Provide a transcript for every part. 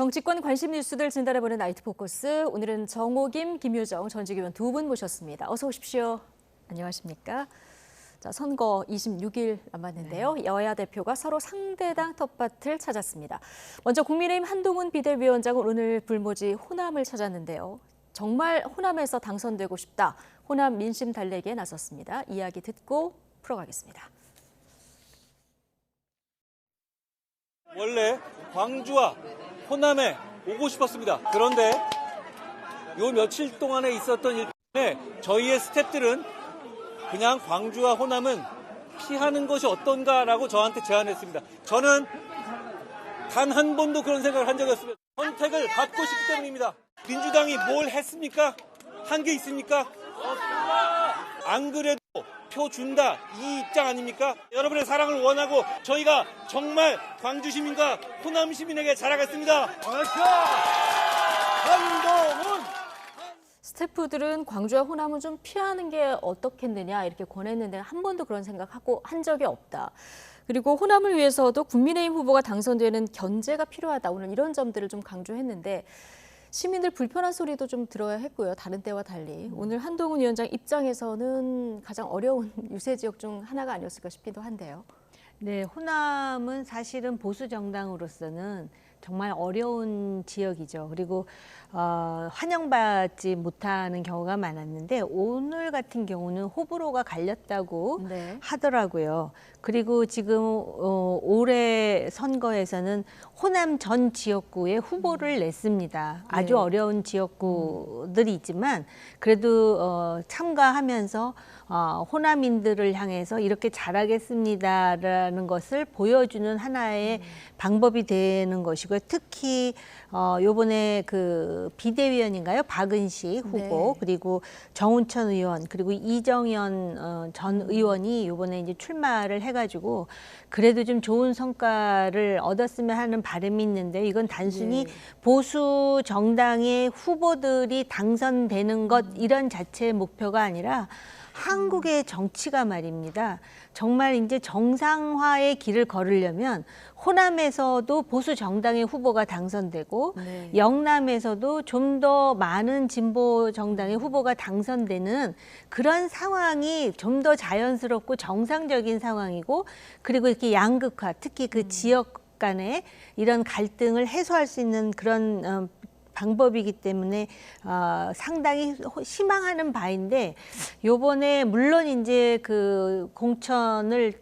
정치권 관심 뉴스들 진단해보는 나이트 포커스. 오늘은 정호김, 김효정 전직의원 두 분 모셨습니다. 어서 오십시오. 안녕하십니까? 자, 선거 26일 남았는데요. 여야 대표가 서로 상대당 텃밭을 찾았습니다. 먼저 국민의힘 한동훈 비대위원장은 오늘 불모지 호남을 찾았는데요. 정말 호남에서 당선되고 싶다. 호남 민심 달래기에 나섰습니다. 이야기 듣고 풀어가겠습니다. 원래 광주와 호남에 오고 싶었습니다. 그런데 요 며칠 동안에 있었던 일 때문에 저희의 스태프들은 그냥 광주와 호남은 피하는 것이 어떤가라고 저한테 제안했습니다. 저는 단 한 번도 그런 생각을 한 적이 없습니다. 선택을 받고 싶기 때문입니다. 민주당이 뭘 했습니까? 한 게 있습니까? 없습니다. 안 그래도 표 준다 이 입장 아닙니까? 여러분의 사랑을 원하고 저희가 정말 광주 시민과 호남 시민에게 자라겠습니다. 한동훈! 스태프들은 광주와 호남은 좀 피하는 게 어떻겠느냐 이렇게 권했는데 한 번도 그런 생각하고 한 적이 없다. 그리고 호남을 위해서도 국민의힘 후보가 당선되는 견제가 필요하다. 오늘 이런 점들을 좀 강조했는데 시민들 불편한 소리도 좀 들어야 했고요. 다른 때와 달리. 오늘 한동훈 위원장 입장에서는 가장 어려운 유세 지역 중 하나가 아니었을까 싶기도 한데요. 네, 호남은 사실은 보수 정당으로서는 정말 어려운 지역이죠. 그리고 환영받지 못하는 경우가 많았는데 오늘 같은 경우는 호불호가 갈렸다고 네. 하더라고요. 그리고 지금 올해 선거에서는 호남 전 지역구에 후보를 냈습니다. 아주 네. 어려운 지역구들이 있지만 그래도 참가하면서 호남인들을 향해서 이렇게 잘하겠습니다라는 것을 보여주는 하나의 방법이 되는 것이고요. 특히 요번에 그 비대위원인가요? 박은식 후보 네. 그리고 정운천 의원 그리고 이정현 전 의원이 요번에 이제 출마를 해가지고 그래도 좀 좋은 성과를 얻었으면 하는 바람이 있는데 이건 단순히 보수 정당의 후보들이 당선되는 것 이런 자체의 목표가 아니라 한국의 정치가 말입니다. 정말 이제 정상화의 길을 걸으려면 호남에서도 보수 정당의 후보가 당선되고 네. 영남에서도 좀 더 많은 진보 정당의 후보가 당선되는 그런 상황이 좀 더 자연스럽고 정상적인 상황이고 그리고 이렇게 양극화, 특히 그 지역 간의 이런 갈등을 해소할 수 있는 그런 방법이기 때문에 상당히 희망하는 바인데 요번에 물론 이제 그 공천을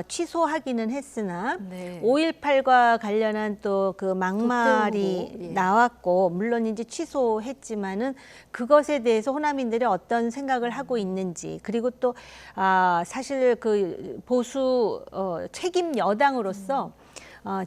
취소하기는 했으나 네. 5.18과 관련한 또 그 막말이 도태우 후보, 예. 나왔고 물론 이제 취소했지만은 그것에 대해서 호남인들이 어떤 생각을 하고 있는지 그리고 또 사실 그 보수 책임 여당으로서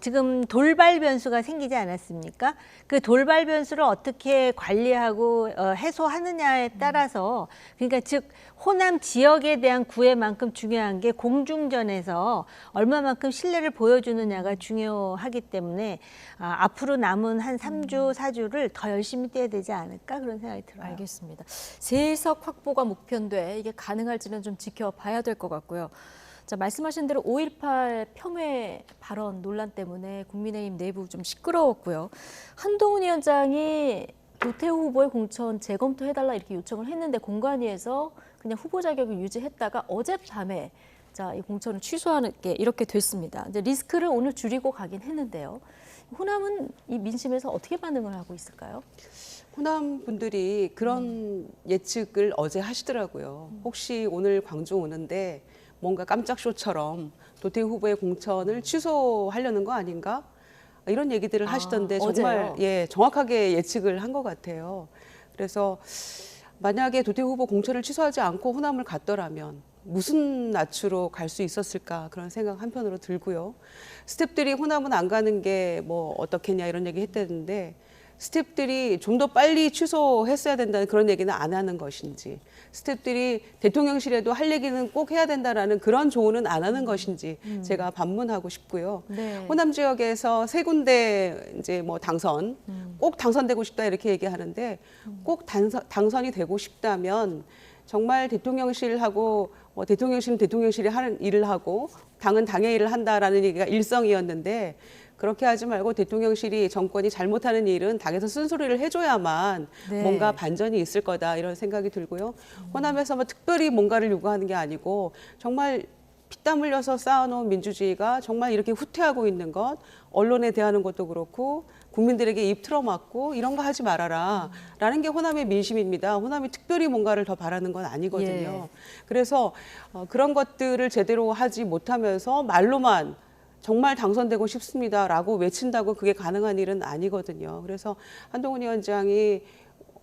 지금 돌발 변수가 생기지 않았습니까? 그 돌발 변수를 어떻게 관리하고 해소하느냐에 따라서 그러니까 즉 호남 지역에 대한 구애만큼 중요한 게 공중전에서 얼마만큼 신뢰를 보여주느냐가 중요하기 때문에 앞으로 남은 한 3주, 4주를 더 열심히 뛰어야 되지 않을까 그런 생각이 들어요. 알겠습니다. 세석 확보가 목표인데 이게 가능할지는 좀 지켜봐야 될 것 같고요. 자, 말씀하신 대로 5.18 폄훼 발언 논란 때문에 국민의힘 내부 좀 시끄러웠고요. 한동훈 위원장이 도태우 후보의 공천 재검토해달라 이렇게 요청을 했는데 공관위에서 그냥 후보 자격을 유지했다가 어젯밤에 자, 이 공천을 취소하는 게 이렇게 됐습니다. 이제 리스크를 오늘 줄이고 가긴 했는데요. 호남은 이 민심에서 어떻게 반응을 하고 있을까요? 호남 분들이 그런 예측을 어제 하시더라고요. 혹시 오늘 광주 오는데 뭔가 깜짝 쇼처럼 도태우 후보의 공천을 취소하려는 거 아닌가? 이런 얘기들을 하시던데 정말 어제요? 정확하게 예측을 한 것 같아요. 그래서 만약에 도태우 후보 공천을 취소하지 않고 호남을 갔더라면 무슨 낯으로 갈 수 있었을까 그런 생각 한편으로 들고요. 스태프들이 호남은 안 가는 게 뭐 어떻겠냐 이런 얘기 했다는데 스태프들이 좀 더 빨리 취소했어야 된다는 그런 얘기는 안 하는 것인지 스태프들이 대통령실에도 할 얘기는 꼭 해야 된다라는 그런 조언은 안 하는 것인지 제가 반문하고 싶고요. 네. 호남 지역에서 세 군데 이제 뭐 당선 꼭 당선되고 싶다 이렇게 얘기하는데 꼭 당선이 되고 싶다면 정말 대통령실하고 대통령실은 대통령실이 하는 일을 하고 당은 당의 일을 한다라는 얘기가 일성이었는데 그렇게 하지 말고 대통령실이 정권이 잘못하는 일은 당에서 쓴소리를 해줘야만 네. 뭔가 반전이 있을 거다 이런 생각이 들고요. 호남에서 뭐 특별히 뭔가를 요구하는 게 아니고 정말 피땀 흘려서 쌓아놓은 민주주의가 정말 이렇게 후퇴하고 있는 것, 언론에 대하는 것도 그렇고 국민들에게 입 틀어막고 이런 거 하지 말아라 라는 게 호남의 민심입니다. 호남이 특별히 뭔가를 더 바라는 건 아니거든요. 예. 그래서 그런 것들을 제대로 하지 못하면서 말로만 정말 당선되고 싶습니다라고 외친다고 그게 가능한 일은 아니거든요. 그래서 한동훈 위원장이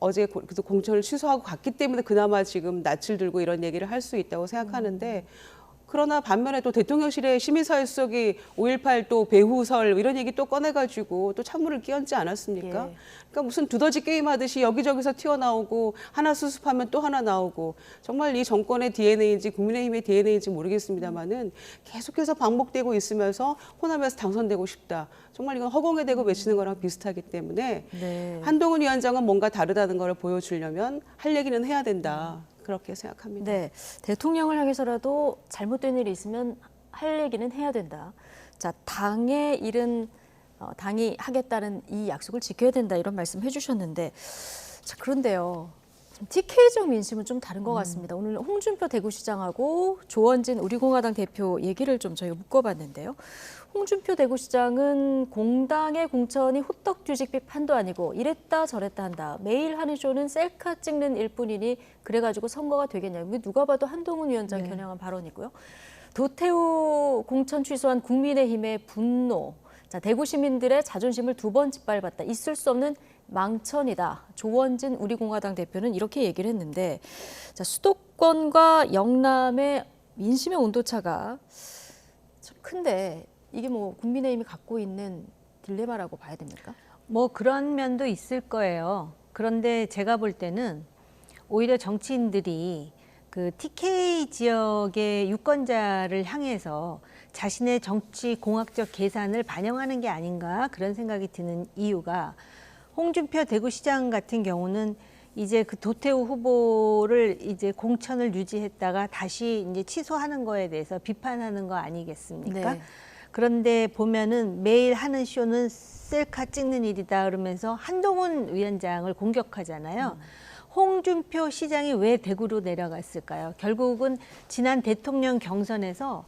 어제 그래서 공천을 취소하고 갔기 때문에 그나마 지금 낯을 들고 이런 얘기를 할 수 있다고 생각하는데 그러나 반면에 또 대통령실의 시민사회 수석이 5.18 또 배후설 이런 얘기 또 꺼내가지고 또 찬물을 끼얹지 않았습니까? 예. 그러니까 무슨 두더지 게임 하듯이 여기저기서 튀어나오고 하나 수습하면 또 하나 나오고 정말 이 정권의 DNA인지 국민의힘의 DNA인지 모르겠습니다만은 계속해서 반복되고 있으면서 호남에서 당선되고 싶다. 정말 이건 허공에 대고 외치는 거랑 비슷하기 때문에 네. 한동훈 위원장은 뭔가 다르다는 걸 보여주려면 할 얘기는 해야 된다. 그렇게 생각합니다. 네, 대통령을 향해서라도 잘못된 일이 있으면 할 얘기는 해야 된다. 자, 당의 일은 당이 하겠다는 이 약속을 지켜야 된다 이런 말씀 해주셨는데, 자 그런데요, TK적 민심은 좀 다른 것 같습니다. 오늘 홍준표 대구시장하고 조원진 우리공화당 대표 얘기를 좀 저희가 묶어봤는데요. 홍준표 대구시장은 공당의 공천이 호떡 뒤집기 판도 아니고 이랬다 저랬다 한다. 매일 하는 쇼는 셀카 찍는 일뿐이니 그래가지고 선거가 되겠냐. 이거 누가 봐도 한동훈 위원장 겨냥한 발언이고요. 도태우 공천 취소한 국민의힘의 분노. 자, 대구 시민들의 자존심을 두 번 짓밟았다. 있을 수 없는 망천이다. 조원진 우리공화당 대표는 이렇게 얘기를 했는데, 자, 수도권과 영남의 민심의 온도차가 참 큰데 이게 뭐 국민의힘이 갖고 있는 딜레마라고 봐야 됩니까? 뭐 그런 면도 있을 거예요. 그런데 제가 볼 때는 오히려 정치인들이 그 TK 지역의 유권자를 향해서 자신의 정치 공학적 계산을 반영하는 게 아닌가 그런 생각이 드는 이유가 홍준표 대구시장 같은 경우는 이제 그 도태우 후보를 이제 공천을 유지했다가 다시 이제 취소하는 거에 대해서 비판하는 거 아니겠습니까? 네. 그런데 보면은 매일 하는 쇼는 셀카 찍는 일이다 그러면서 한동훈 위원장을 공격하잖아요. 홍준표 시장이 왜 대구로 내려갔을까요? 결국은 지난 대통령 경선에서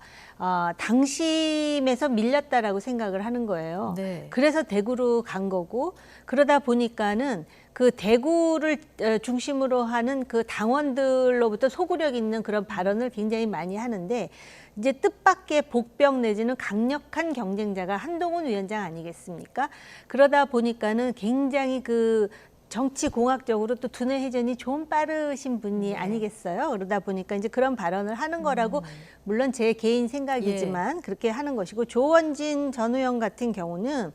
당심에서 밀렸다라고 생각을 하는 거예요. 네. 그래서 대구로 간 거고 그러다 보니까는 그 대구를 중심으로 하는 그 당원들로부터 소구력 있는 그런 발언을 굉장히 많이 하는데 이제 뜻밖의 복병 내지는 강력한 경쟁자가 한동훈 위원장 아니겠습니까? 그러다 보니까는 굉장히 그 정치 공학적으로 또 두뇌 회전이 좀 빠르신 분이 아니겠어요? 그러다 보니까 이제 그런 발언을 하는 거라고 물론 제 개인 생각이지만 그렇게 하는 것이고 조원진 전 의원 같은 경우는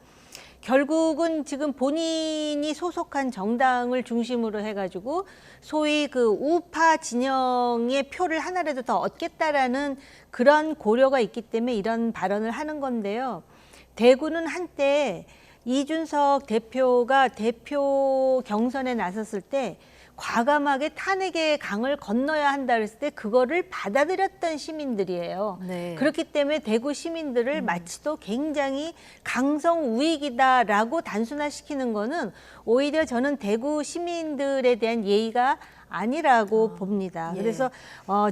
결국은 지금 본인이 소속한 정당을 중심으로 해가지고 소위 그 우파 진영의 표를 하나라도 더 얻겠다라는 그런 고려가 있기 때문에 이런 발언을 하는 건데요. 대구는 한때 이준석 대표가 대표 경선에 나섰을 때 과감하게 탄핵의 강을 건너야 한다 그랬을 때 그거를 받아들였던 시민들이에요. 네. 그렇기 때문에 대구 시민들을 마치도 굉장히 강성 우익이다라고 단순화시키는 거는 오히려 저는 대구 시민들에 대한 예의가 아니라고 봅니다. 예. 그래서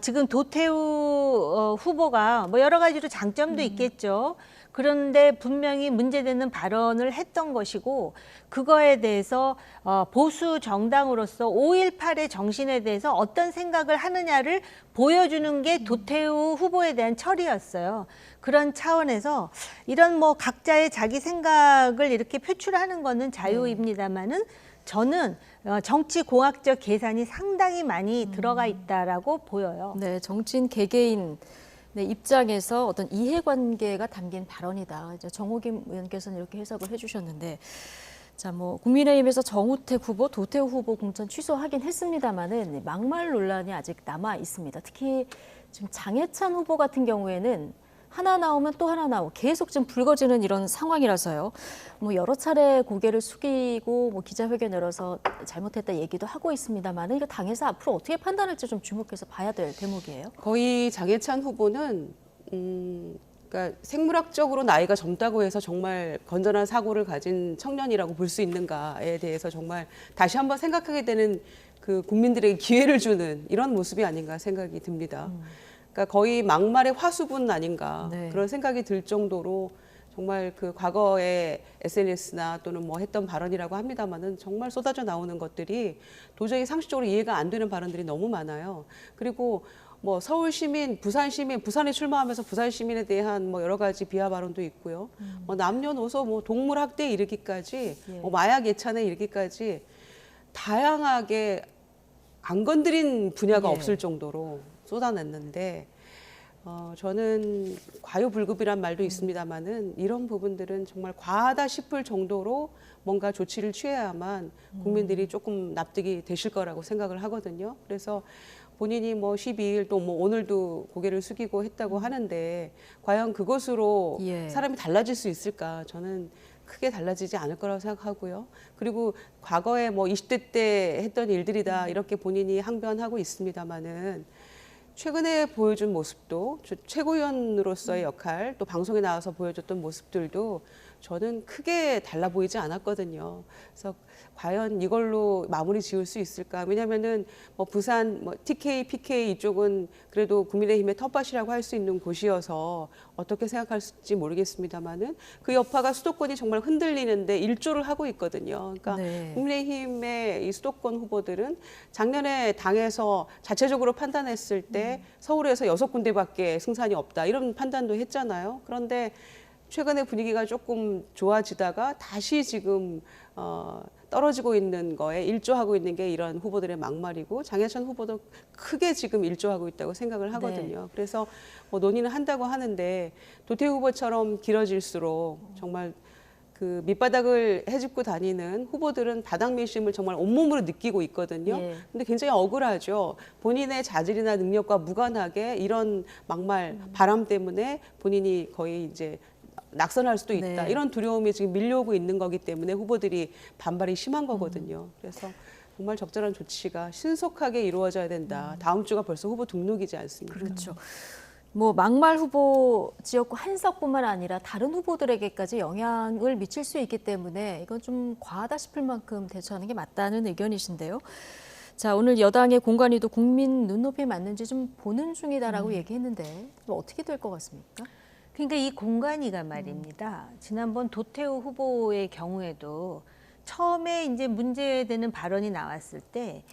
지금 도태우 후보가 뭐 여러 가지로 장점도 있겠죠. 그런데 분명히 문제되는 발언을 했던 것이고 그거에 대해서 보수 정당으로서 5.18의 정신에 대해서 어떤 생각을 하느냐를 보여주는 게 도태우 후보에 대한 처리였어요. 그런 차원에서 이런 뭐 각자의 자기 생각을 이렇게 표출하는 거는 자유입니다만은 저는 정치 공학적 계산이 상당히 많이 들어가 있다라고 보여요. 네, 정치인 개개인 입장에서 어떤 이해관계가 담긴 발언이다. 이제 정호김 의원께서는 이렇게 해석을 해주셨는데, 자, 뭐 국민의힘에서 정우택 후보, 도태우 후보 공천 취소하긴 했습니다만은 막말 논란이 아직 남아 있습니다. 특히 지금 장해찬 후보 같은 경우에는 하나 나오면 또 하나 나오고 계속 지금 불거지는 이런 상황이라서요. 뭐 여러 차례 고개를 숙이고 뭐 기자회견 열어서 잘못했다 얘기도 하고 있습니다만 이거 당에서 앞으로 어떻게 판단할지 좀 주목해서 봐야 될 대목이에요. 거의 장해찬 후보는 그러니까 생물학적으로 나이가 젊다고 해서 정말 건전한 사고를 가진 청년이라고 볼 수 있는가에 대해서 정말 다시 한번 생각하게 되는 그 국민들에게 기회를 주는 이런 모습이 아닌가 생각이 듭니다. 그러니까 거의 막말의 화수분 아닌가 네. 그런 생각이 들 정도로 정말 그 과거에 SNS나 또는 뭐 했던 발언이라고 합니다만은 정말 쏟아져 나오는 것들이 도저히 상식적으로 이해가 안 되는 발언들이 너무 많아요. 그리고 뭐 서울 시민, 부산 시민, 부산에 출마하면서 부산 시민에 대한 뭐 여러 가지 비하 발언도 있고요. 뭐 남녀노소 뭐 동물 학대에 이르기까지 뭐 마약 예찬에 이르기까지 다양하게 안 건드린 분야가 예. 없을 정도로 쏟아냈는데 저는 과유불급이란 말도 있습니다만은 이런 부분들은 정말 과하다 싶을 정도로 뭔가 조치를 취해야만 국민들이 조금 납득이 되실 거라고 생각을 하거든요. 그래서 본인이 뭐 12일 또 뭐 오늘도 고개를 숙이고 했다고 하는데 과연 그것으로 예. 사람이 달라질 수 있을까? 저는 크게 달라지지 않을 거라고 생각하고요. 그리고 과거에 뭐 20대 때 했던 일들이다 이렇게 본인이 항변하고 있습니다마는 최근에 보여준 모습도 최고위원으로서의 역할 또 방송에 나와서 보여줬던 모습들도 저는 크게 달라 보이지 않았거든요. 그래서 과연 이걸로 마무리 지을 수 있을까? 왜냐하면은 뭐 부산, 뭐 TK, PK 이쪽은 그래도 국민의힘의 텃밭이라고 할 수 있는 곳이어서 어떻게 생각할지 모르겠습니다만은 그 여파가 수도권이 정말 흔들리는데 일조를 하고 있거든요. 그러니까 네. 국민의힘의 이 수도권 후보들은 작년에 당에서 자체적으로 판단했을 때 서울에서 6군데밖에 승산이 없다 이런 판단도 했잖아요. 그런데 최근에 분위기가 조금 좋아지다가 다시 지금 떨어지고 있는 거에 일조하고 있는 게 이런 후보들의 막말이고 장해찬 후보도 크게 지금 일조하고 있다고 생각을 하거든요. 네. 그래서 뭐 논의는 한다고 하는데 도태우 후보처럼 길어질수록 정말 그 밑바닥을 헤집고 다니는 후보들은 바닥 민심을 정말 온몸으로 느끼고 있거든요. 예. 근데 굉장히 억울하죠. 본인의 자질이나 능력과 무관하게 이런 막말, 바람 때문에 본인이 거의 이제 낙선할 수도 있다. 네. 이런 두려움이 지금 밀려오고 있는 거기 때문에 후보들이 반발이 심한 거거든요. 그래서 정말 적절한 조치가 신속하게 이루어져야 된다. 다음 주가 벌써 후보 등록이지 않습니까? 그렇죠. 뭐 막말 후보 지역구 한석뿐만 아니라 다른 후보들에게까지 영향을 미칠 수 있기 때문에 이건 좀 과하다 싶을 만큼 대처하는 게 맞다는 의견이신데요. 자, 오늘 여당의 공관위도 국민 눈높이에 맞는지 좀 보는 중이다라고 얘기했는데 어떻게 될 것 같습니까? 그러니까 이 공관위가 말입니다. 지난번 도태우 후보의 경우에도 처음에 이제 문제되는 발언이 나왔을 때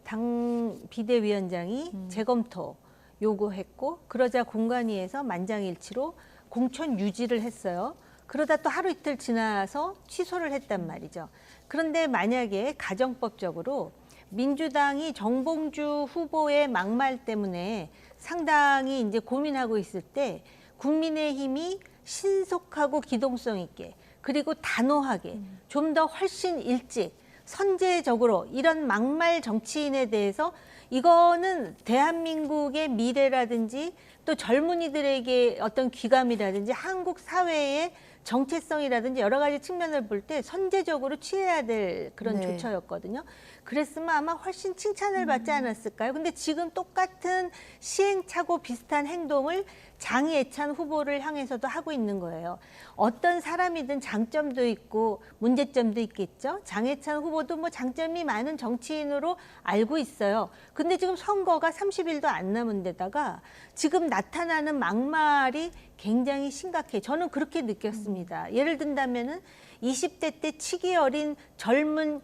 당 비대위원장이 재검토 요구했고 그러자 공관위에서 만장일치로 공천 유지를 했어요. 그러다 또 하루 이틀 지나서 취소를 했단 말이죠. 그런데 만약에 가정법적으로 민주당이 정봉주 후보의 막말 때문에 상당히 이제 고민하고 있을 때 국민의힘이 신속하고 기동성 있게 그리고 단호하게 좀 더 훨씬 일찍 선제적으로 이런 막말 정치인에 대해서 이거는 대한민국의 미래라든지 또 젊은이들에게 어떤 귀감이라든지 한국 사회의 정체성이라든지 여러 가지 측면을 볼 때 선제적으로 취해야 될 그런 네. 조처였거든요. 그랬으면 아마 훨씬 칭찬을 받지 않았을까요? 근데 지금 똑같은 시행착오 비슷한 행동을 장애찬 후보를 향해서도 하고 있는 거예요. 어떤 사람이든 장점도 있고 문제점도 있겠죠. 장애찬 후보도 뭐 장점이 많은 정치인으로 알고 있어요. 근데 지금 선거가 30일도 안 남은 데다가 지금 나타나는 막말이 굉장히 심각해. 저는 그렇게 느꼈습니다. 예를 든다면은 20대 때 치기 어린 젊은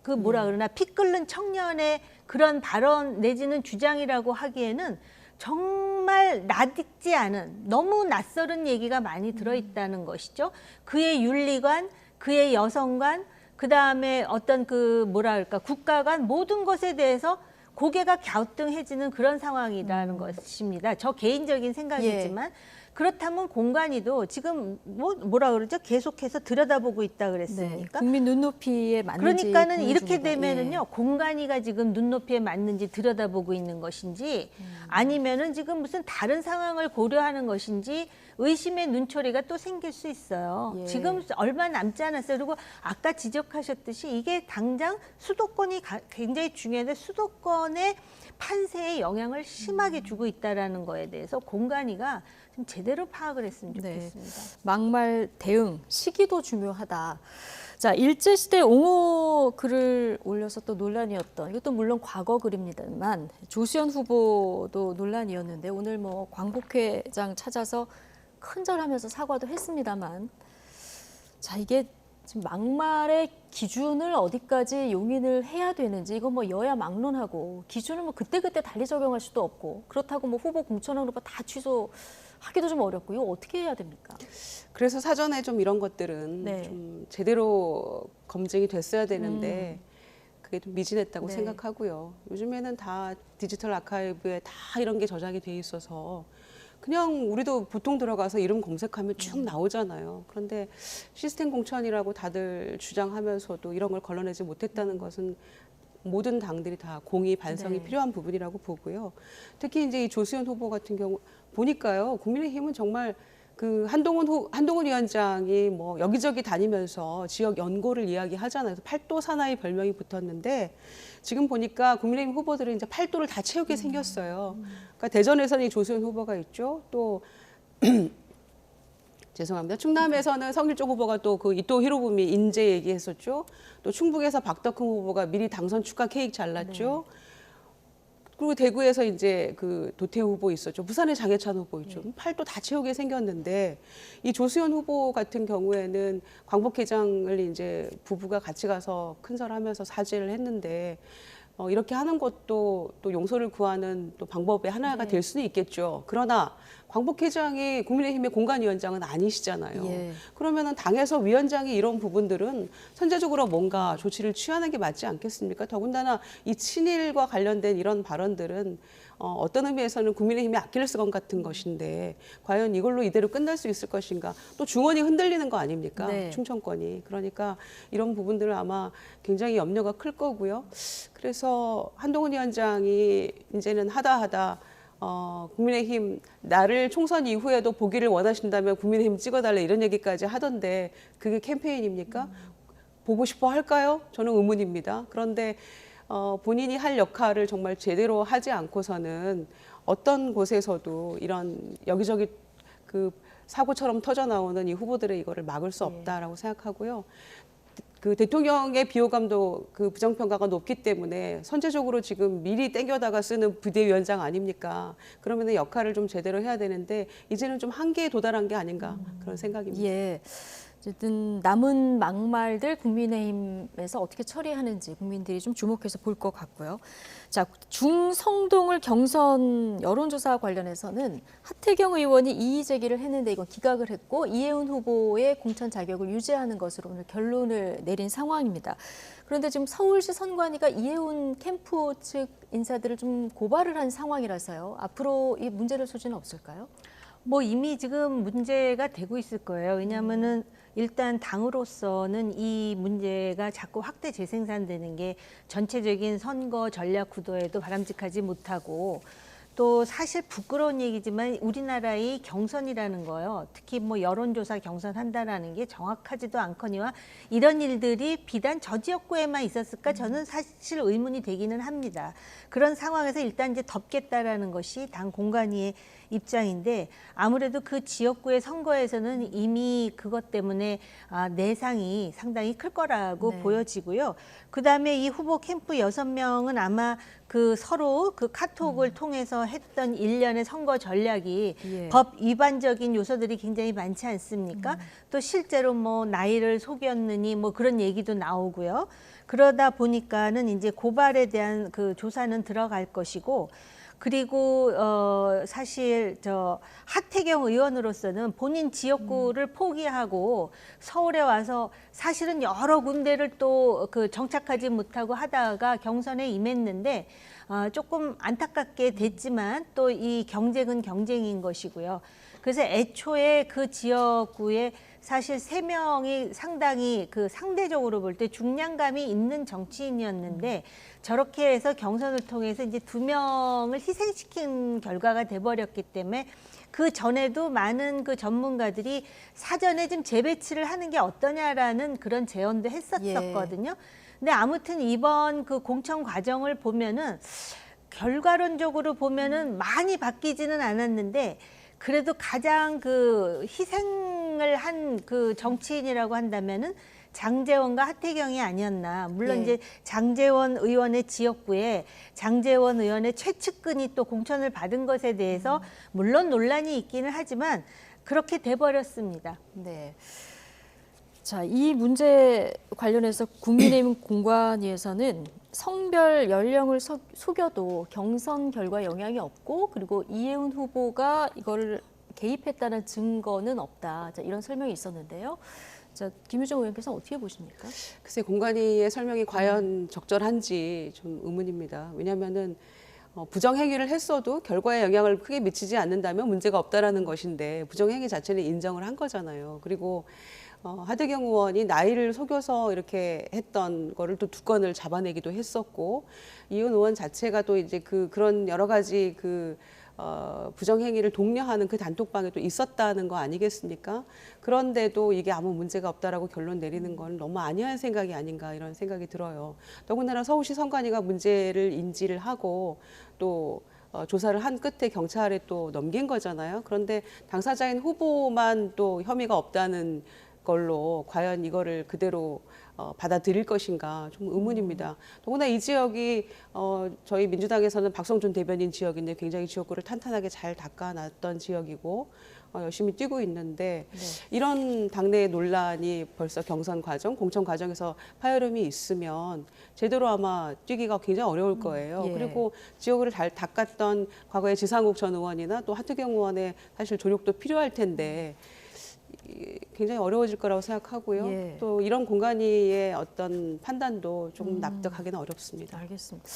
그 뭐라 그러나 피 끓는 청년의 그런 발언 내지는 주장이라고 하기에는 정말 낯익지 않은 너무 낯설은 얘기가 많이 들어있다는 것이죠. 그의 윤리관, 그의 여성관, 그 다음에 어떤 그 뭐라 할까 국가관 모든 것에 대해서 고개가 갸우뚱해지는 그런 상황이라는 것입니다. 저 개인적인 생각이지만 그렇다면 공관위도 지금 뭐라 그러죠? 계속해서 들여다보고 있다 그랬습니까? 국민 눈높이에 맞는지 그러니까는 보는 이렇게 중이다. 되면은요 공관위가 지금 눈높이에 맞는지 들여다보고 있는 것인지 아니면은 지금 무슨 다른 상황을 고려하는 것인지 의심의 눈초리가 또 생길 수 있어요. 예. 지금 얼마 남지 않았어요. 그리고 아까 지적하셨듯이 이게 당장 수도권이 굉장히 중요한데 수도권의 판세에 영향을 심하게 주고 있다라는 거에 대해서 공관위가 좀 제대로 파악을 했으면 네. 좋겠습니다. 막말 대응 시기도 중요하다. 자, 일제시대 옹호 글을 올려서 또 논란이었던, 이것도 물론 과거 글입니다만 조수현 후보도 논란이었는데 오늘 뭐 광복회장 찾아서 큰절하면서 사과도 했습니다만, 자, 이게 지금 막말의 기준을 어디까지 용인을 해야 되는지, 이건 뭐 여야 막론하고 기준을 뭐 그때그때 달리 적용할 수도 없고, 그렇다고 뭐 후보 공천하는 거 다 취소하기도 좀 어렵고, 이거 어떻게 해야 됩니까? 그래서 사전에 좀 이런 것들은 네. 좀 제대로 검증이 됐어야 되는데 그게 좀 미진했다고 네. 생각하고요. 요즘에는 다 디지털 아카이브에 다 이런 게 저장이 돼 있어서 그냥 우리도 보통 들어가서 이름 검색하면 쭉 나오잖아요. 그런데 시스템 공천이라고 다들 주장하면서도 이런 걸 걸러내지 못했다는 것은 모든 당들이 다 공의 반성이 네. 필요한 부분이라고 보고요. 특히 이제 이 조수현 후보 같은 경우 보니까요, 국민의힘은 정말 그 한동훈 위원장이 뭐 여기저기 다니면서 지역 연고를 이야기하잖아요. 그래서 팔도 사나이 별명이 붙었는데 지금 보니까 국민의힘 후보들은 이제 팔도를 다 채우게 생겼어요. 그러니까 대전에서는 이 조수현 후보가 있죠. 또 죄송합니다. 충남에서는 성일종 후보가 또 그 이토 히로부미 인재 얘기했었죠. 또 충북에서 박덕흠 후보가 미리 당선 축하 케이크 잘랐죠. 그리고 대구에서 이제 그 도태우 후보 있었죠. 부산에 장해찬 후보 있죠. 팔도 다 채우게 생겼는데 이 조수현 후보 같은 경우에는 광복회장을 이제 부부가 같이 가서 큰절하면서 사죄를 했는데 이렇게 하는 것도 또 용서를 구하는 또 방법의 하나가 네. 될 수는 있겠죠. 그러나 광복회장이 국민의힘의 공관위원장은 아니시잖아요. 예. 그러면은 당에서 위원장이 이런 부분들은 선제적으로 뭔가 조치를 취하는 게 맞지 않겠습니까? 더군다나 이 친일과 관련된 이런 발언들은 어떤 의미에서는 국민의힘의 아킬레스건 같은 것인데 과연 이걸로 이대로 끝날 수 있을 것인가? 또 중원이 흔들리는 거 아닙니까? 네. 충청권이. 그러니까 이런 부분들을 아마 굉장히 염려가 클 거고요. 그래서 한동훈 위원장이 이제는 하다 국민의힘 나를 총선 이후에도 보기를 원하신다면 국민의힘 찍어달라 이런 얘기까지 하던데 그게 캠페인입니까? 보고 싶어 할까요? 저는 의문입니다. 그런데 본인이 할 역할을 정말 제대로 하지 않고서는 어떤 곳에서도 이런 여기저기 그 사고처럼 터져 나오는 이 후보들의 이거를 막을 수 없다라고 생각하고요. 그 대통령의 비호감도 그 부정평가가 높기 때문에 선제적으로 지금 미리 땡겨다가 쓰는 비대위원장 아닙니까? 그러면 역할을 좀 제대로 해야 되는데 이제는 좀 한계에 도달한 게 아닌가 그런 생각입니다. 예. 어쨌든 남은 막말들 국민의힘에서 어떻게 처리하는지 국민들이 좀 주목해서 볼 것 같고요. 자, 중성동을 경선 여론조사 관련해서는 하태경 의원이 이의 제기를 했는데 이건 기각을 했고 이해운 후보의 공천 자격을 유지하는 것으로 오늘 결론을 내린 상황입니다. 그런데 지금 서울시 선관위가 이해운 캠프 측 인사들을 좀 고발을 한 상황이라서요. 앞으로 이 문제될 소지는 없을까요? 뭐 이미 지금 문제가 되고 있을 거예요. 왜냐하면은 일단 당으로서는 이 문제가 자꾸 확대 재생산되는 게 전체적인 선거 전략 구도에도 바람직하지 못하고 또 사실 부끄러운 얘기지만 우리나라의 경선이라는 거요. 특히 뭐 여론조사 경선한다라는 게 정확하지도 않거니와 이런 일들이 비단 저 지역구에만 있었을까 저는 사실 의문이 되기는 합니다. 그런 상황에서 일단 이제 덮겠다라는 것이 당 공관위의 입장인데 아무래도 그 지역구의 선거에서는 이미 그것 때문에 내상이 상당히 클 거라고 네. 보여지고요. 그다음에 이 후보 캠프 6명은 아마 그 서로 그 카톡을 통해서 했던 일련의 선거 전략이 예. 법 위반적인 요소들이 굉장히 많지 않습니까? 또 실제로 뭐 나이를 속였느니 뭐 그런 얘기도 나오고요. 그러다 보니까는 이제 고발에 대한 그 조사는 들어갈 것이고 그리고 사실 저 하태경 의원으로서는 본인 지역구를 포기하고 서울에 와서 사실은 여러 군데를 또 그 정착하지 못하고 하다가 경선에 임했는데 조금 안타깝게 됐지만 또 이 경쟁은 경쟁인 것이고요. 그래서 애초에 그 지역구에 사실 3명이 상당히 그 상대적으로 볼 때 중량감이 있는 정치인이었는데 저렇게 해서 경선을 통해서 이제 2명을 희생시킨 결과가 돼버렸기 때문에 그 전에도 많은 그 전문가들이 사전에 좀 재배치를 하는 게 어떠냐라는 그런 제언도 했었거든요. 근데 아무튼 이번 그 공천 과정을 보면은 결과론적으로 보면은 많이 바뀌지는 않았는데 그래도 가장 그 희생을 한 그 정치인이라고 한다면은 장제원과 하태경이 아니었나. 물론 예. 이제 장제원 의원의 지역구에 장제원 의원의 최측근이 또 공천을 받은 것에 대해서 물론 논란이 있기는 하지만 그렇게 돼버렸습니다. 네. 자, 이 문제 관련해서 국민의힘 공관위에서는 성별 연령을 속여도 경선 결과에 영향이 없고 그리고 이혜훈 후보가 이걸 개입했다는 증거는 없다. 자, 이런 설명이 있었는데요. 자, 김유정 의원께서는 어떻게 보십니까? 글쎄 공관위의 설명이 과연 적절한지 좀 의문입니다. 왜냐하면은 부정행위를 했어도 결과에 영향을 크게 미치지 않는다면 문제가 없다라는 것인데 부정행위 자체는 인정을 한 거잖아요. 그리고 하태경 의원이 나이를 속여서 이렇게 했던 거를 또 2건을 잡아내기도 했었고 이훈 의원 자체가 또 이제 그런 여러 가지 부정행위를 독려하는 그 단톡방에 또 있었다는 거 아니겠습니까? 그런데도 이게 아무 문제가 없다라고 결론 내리는 건 너무 안이한 생각이 아닌가 이런 생각이 들어요. 더군다나 서울시 선관위가 문제를 인지를 하고 또 조사를 한 끝에 경찰에 또 넘긴 거잖아요. 그런데 당사자인 후보만 또 혐의가 없다는 걸로 과연 이거를 그대로 받아들일 것인가 좀 의문입니다. 더구나 이 지역이 저희 민주당에서는 박성준 대변인 지역인데 굉장히 지역구를 탄탄하게 잘 닦아놨던 지역이고 열심히 뛰고 있는데 네. 이런 당내 논란이 벌써 경선 과정, 공천 과정에서 파열음이 있으면 제대로 아마 뛰기가 굉장히 어려울 거예요. 예. 그리고 지역구를 잘 닦았던 과거의 지상욱 전 의원이나 또 하태경 의원의 사실 조력도 필요할 텐데 굉장히 어려워질 거라고 생각하고요. 예. 또 이런 공간위의 어떤 판단도 조금 납득하기는 어렵습니다. 알겠습니다.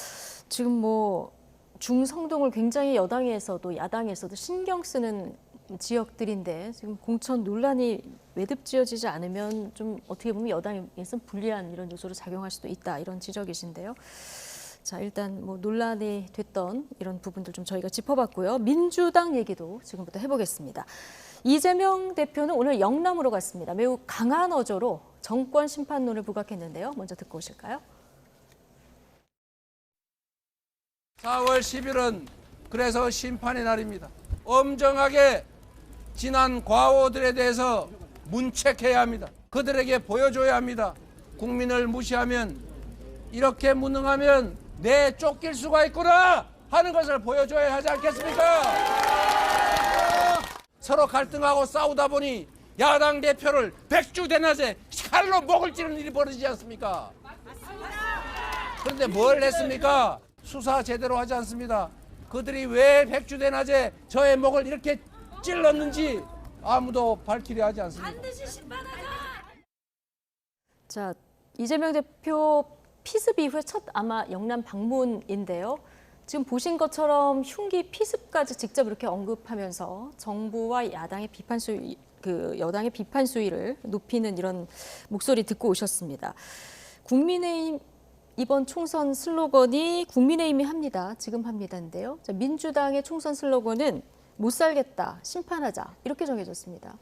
지금 뭐 중성동을 굉장히 여당에서도 야당에서도 신경 쓰는 지역들인데 지금 공천 논란이 매듭지어지지 않으면 좀 어떻게 보면 여당에서는 불리한 이런 요소로 작용할 수도 있다 이런 지적이신데요. 자, 일단 뭐 논란이 됐던 이런 부분들 좀 저희가 짚어봤고요. 민주당 얘기도 지금부터 해보겠습니다. 이재명 대표는 오늘 영남으로 갔습니다. 매우 강한 어조로 정권 심판론을 부각했는데요. 먼저 듣고 오실까요? 4월 10일은 그래서 심판의 날입니다. 엄정하게 지난 과오들에 대해서 문책해야 합니다. 그들에게 보여줘야 합니다. 국민을 무시하면 이렇게 무능하면 내 쫓길 수가 있구나 하는 것을 보여줘야 하지 않겠습니까? 서로 갈등하고 싸우다 보니 야당 대표를 백주대낮에 칼로 목을 찌르는 일이 벌어지지 않습니까? 그런데 뭘 했습니까? 수사 제대로 하지 않습니다. 그들이 왜 백주대낮에 저의 목을 이렇게 찔렀는지 아무도 밝히려 하지 않습니다. 자, 이재명 대표 피습 이후에 첫 아마 영남 방문인데요. 지금 보신 것처럼 흉기 피습까지 직접 이렇게 언급하면서 정부와 야당의 비판 수위, 여당의 비판 수위를 높이는 이런 목소리 듣고 오셨습니다. 국민의힘 이번 총선 슬로건이 국민의힘이 합니다. 지금 합니다인데요. 자, 민주당의 총선 슬로건은 못 살겠다, 심판하자 이렇게 정해졌습니다.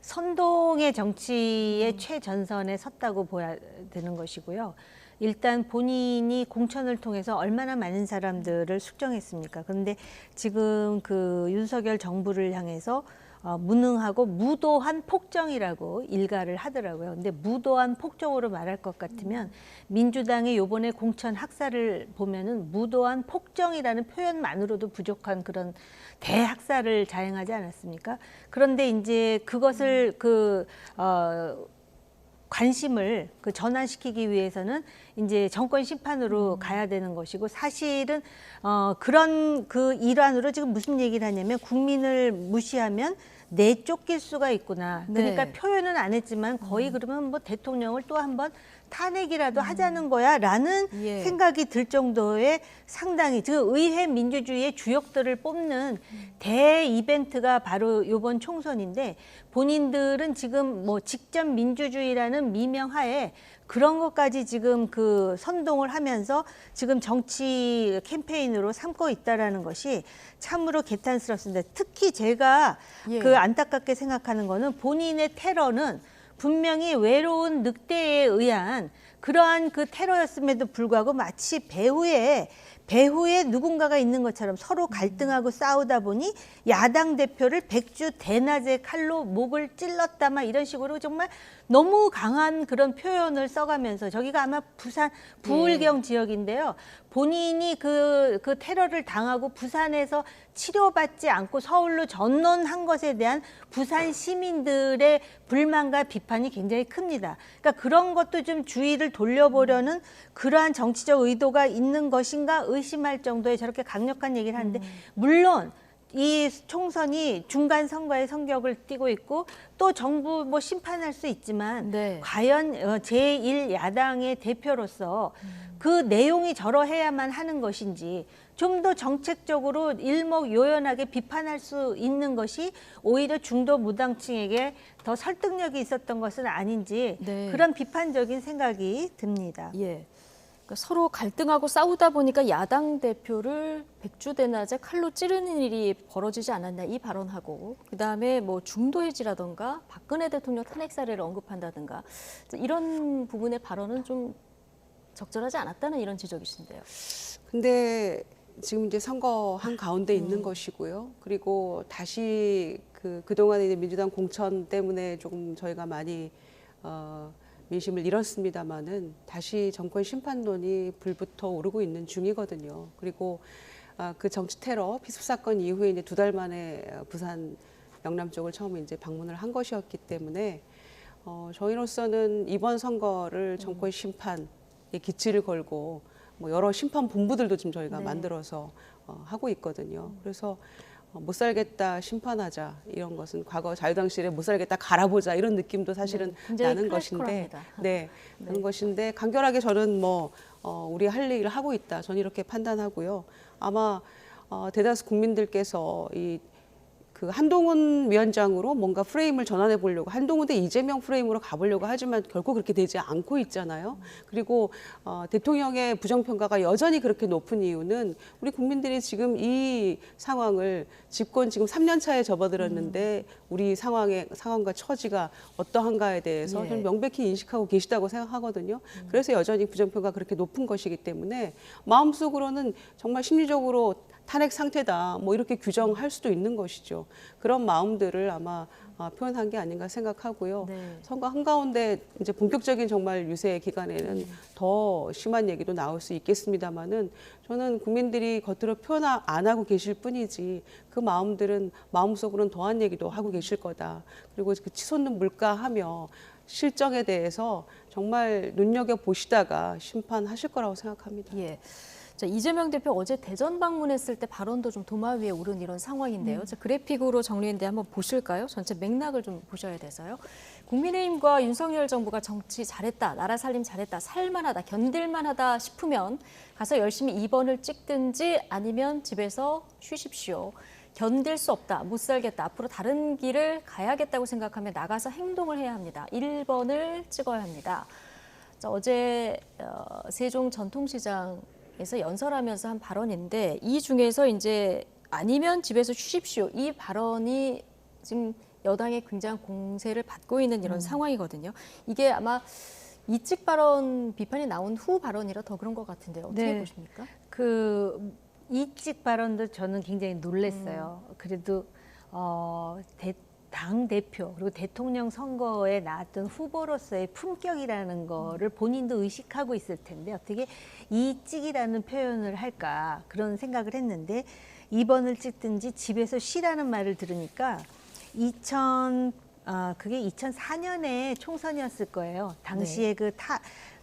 선동의 정치의 최전선에 섰다고 보야 되는 것이고요. 일단 본인이 공천을 통해서 얼마나 많은 사람들을 숙정했습니까? 그런데 지금 윤석열 정부를 향해서 무능하고 무도한 폭정이라고 일가를 하더라고요. 근데 무도한 폭정으로 말할 것 같으면 민주당의 요번에 공천 학살을 보면은 무도한 폭정이라는 표현만으로도 부족한 그런 대학살을 자행하지 않았습니까? 그런데 이제 그것을 관심을 전환시키기 위해서는 이제 정권 심판으로 가야 되는 것이고 사실은 그런 일환으로 지금 무슨 얘기를 하냐면 국민을 무시하면 내쫓길 수가 있구나. 그러니까 네. 표현은 안 했지만 거의 그러면 뭐 대통령을 또 한번 탄핵이라도 하자는 거야라는 예. 생각이 들 정도의 상당히 의회 민주주의의 주역들을 뽑는 대 이벤트가 바로 이번 총선인데 본인들은 지금 뭐 직접 민주주의라는 미명하에 그런 것까지 지금 선동을 하면서 지금 정치 캠페인으로 삼고 있다라는 것이 참으로 개탄스럽습니다. 특히 제가 예. 안타깝게 생각하는 거는 본인의 테러는 분명히 외로운 늑대에 의한 그러한 테러였음에도 불구하고 마치 배후에 배후에 누군가가 있는 것처럼 서로 갈등하고 싸우다 보니 야당 대표를 백주 대낮에 칼로 목을 찔렀다 막 이런 식으로 정말 너무 강한 그런 표현을 써가면서 저기가 아마 부산 부울경 지역인데요. 본인이 그 테러를 당하고 부산에서 치료받지 않고 서울로 전원한 것에 대한 부산 시민들의 불만과 비판이 굉장히 큽니다. 그러니까 그런 것도 좀 주의를 돌려보려는 그러한 정치적 의도가 있는 것인가 의심할 정도의 저렇게 강력한 얘기를 하는데 물론 이 총선이 중간 선거의 성격을 띠고 있고 또 정부 뭐 심판할 수 있지만 네. 과연 제1야당의 대표로서 그 내용이 저러해야만 하는 것인지 좀 더 정책적으로 일목요연하게 비판할 수 있는 것이 오히려 중도 무당층에게 더 설득력이 있었던 것은 아닌지 네. 그런 비판적인 생각이 듭니다. 예. 그러니까 서로 갈등하고 싸우다 보니까 야당 대표를 백주대낮에 칼로 찌르는 일이 벌어지지 않았나 이 발언하고 그다음에 뭐 중도 해지라던가 박근혜 대통령 탄핵 사례를 언급한다든가 이런 부분의 발언은 좀 적절하지 않았다는 이런 지적이신데요. 근데 지금 이제 선거 한 가운데 있는 것이고요. 그리고 다시 그동안에 이제 민주당 공천 때문에 조금 저희가 많이 민심을 잃었습니다마는 다시 정권 심판론이 불붙어 오르고 있는 중이거든요. 그리고 그 정치 테러 피습 사건 이후에 이제 2달 만에 부산 영남 쪽을 처음 이제 방문을 한 것이었기 때문에 저희로서는 이번 선거를 정권 심판에 기치를 걸고 뭐 여러 심판 본부들도 지금 저희가 네. 만들어서 하고 있거든요. 그래서 못 살겠다 심판하자 이런 것은 과거 자유당실에 못 살겠다 갈아보자 이런 느낌도 사실은 굉장히 나는 것인데 클래시컬합니다. 네, 그런 것인데 간결하게 저는 뭐 우리 할 일을 하고 있다 저는 이렇게 판단하고요. 아마 대다수 국민들께서 그 한동훈 위원장으로 뭔가 프레임을 전환해 보려고 한동훈 대 이재명 프레임으로 가보려고 하지만 결코 그렇게 되지 않고 있잖아요. 그리고 대통령의 부정평가가 여전히 그렇게 높은 이유는 우리 국민들이 지금 이 상황을 집권 지금 3년 차에 접어들었는데 우리 상황과 처지가 어떠한가에 대해서 예. 저는 명백히 인식하고 계시다고 생각하거든요. 그래서 여전히 부정평가 그렇게 높은 것이기 때문에 마음속으로는 정말 심리적으로 탄핵 상태다 뭐 이렇게 규정할 수도 있는 것이죠. 그런 마음들을 아마 표현한 게 아닌가 생각하고요. 네. 선거 한가운데 이제 본격적인 정말 유세 기간에는 더 심한 얘기도 나올 수 있겠습니다만은 저는 국민들이 겉으로 표현 안 하고 계실 뿐이지 그 마음들은 마음속으로는 더한 얘기도 하고 계실 거다. 그리고 그 치솟는 물가하며 실정에 대해서 정말 눈여겨 보시다가 심판하실 거라고 생각합니다. 예. 자, 이재명 대표 어제 대전 방문했을 때 발언도 좀 도마 위에 오른 이런 상황인데요. 자, 그래픽으로 정리했는데 한번 보실까요? 전체 맥락을 좀 보셔야 돼서요. 국민의힘과 윤석열 정부가 정치 잘했다, 나라 살림 잘했다, 살만하다, 견딜만하다 싶으면 가서 열심히 2번을 찍든지 아니면 집에서 쉬십시오. 견딜 수 없다, 못 살겠다, 앞으로 다른 길을 가야겠다고 생각하면 나가서 행동을 해야 합니다. 1번을 찍어야 합니다. 자, 어제 세종 전통시장 에서 연설하면서 한 발언인데 이 중에서 이제 아니면 집에서 쉬십시오. 이 발언이 지금 여당의 굉장한 공세를 받고 있는 이런 상황이거든요. 이게 아마 이직 발언 비판이 나온 후 발언이라 더 그런 것 같은데요. 어떻게 네. 보십니까? 그 이직 발언도 저는 굉장히 놀랐어요. 그래도 당 대표 그리고 대통령 선거에 나왔던 후보로서의 품격이라는 거를 본인도 의식하고 있을 텐데 어떻게 이찍이라는 표현을 할까 그런 생각을 했는데 2번을 찍든지 집에서 쉬라는 말을 들으니까 그게 2004년에 총선이었을 거예요. 당시에 네.